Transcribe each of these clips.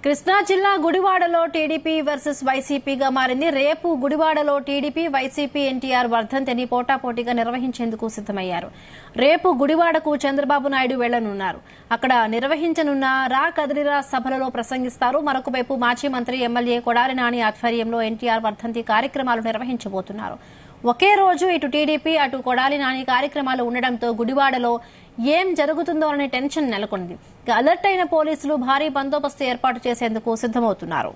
కృష్ణా జిల్లా గుడివాడలో TDP versus వైసీపీగా మారింది. రేపు గుడివాడలో టీడీపీ వైసీపీ ఎన్టీఆర్ వర్ధంతిని పోటాపోటీగా నిర్వహించేందుకు సిద్దమయ్యారు. రేపు గుడివాడకు చంద్రబాబు నాయుడు వెళ్లనున్నారు. అక్కడ నిర్వహించనున్న రా కదిలిరా సభలలో ప్రసంగిస్తారు. మరొక వైపు మాజీ మంత్రి ఎమ్మెల్యే కొడాలి నాని ఆధ్వర్యంలో ఎన్టీఆర్ వర్ధంతి కార్యక్రమాలు నిర్వహించబోతున్నారు. ఒకే రోజు ఇటు టీడీపీ అటు కొడాలి నాని కార్యక్రమాలు ఉండడంతో గుడివాడలో ఏం జరుగుతుందో అనే టెన్షన్ నెలకొంది. అలర్ట్ అయిన పోలీసులు భారీ బందోబస్తు ఏర్పాటు చేసేందుకు సిద్దమవుతున్నారు.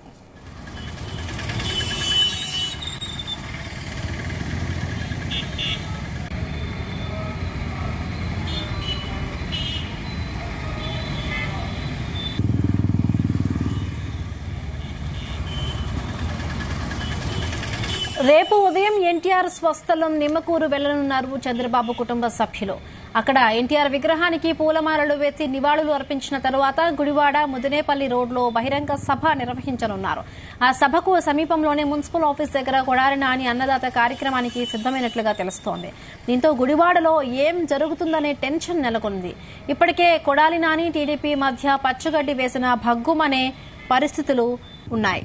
రేపు ఉదయం ఎన్టీఆర్ స్వస్థలం నిమ్మకూరు వెళ్లనున్నారు చంద్రబాబు కుటుంబ సభ్యులు. అక్కడ ఎన్టీఆర్ విగ్రహానికి పూలమాలలు వేసి నివాళులు అర్పించిన తరువాత గుడివాడ ముదినేపల్లి రోడ్లో బహిరంగ సభ నిర్వహించనున్నారు. ఆ సభకు సమీపంలోనే మున్సిపల్ ఆఫీస్ దగ్గర కొడాలి నాని అన్నదాత కార్యక్రమానికి సిద్దమైనట్లుగా తెలుస్తోంది. దీంతో గుడివాడలో ఏం జరుగుతుందనే టెన్షన్ నెలకొంది. ఇప్పటికే కొడాలి నాని టీడీపీ మధ్య పచ్చగడ్డి వేసిన భగ్గుమనే పరిస్థితులు ఉన్నాయి.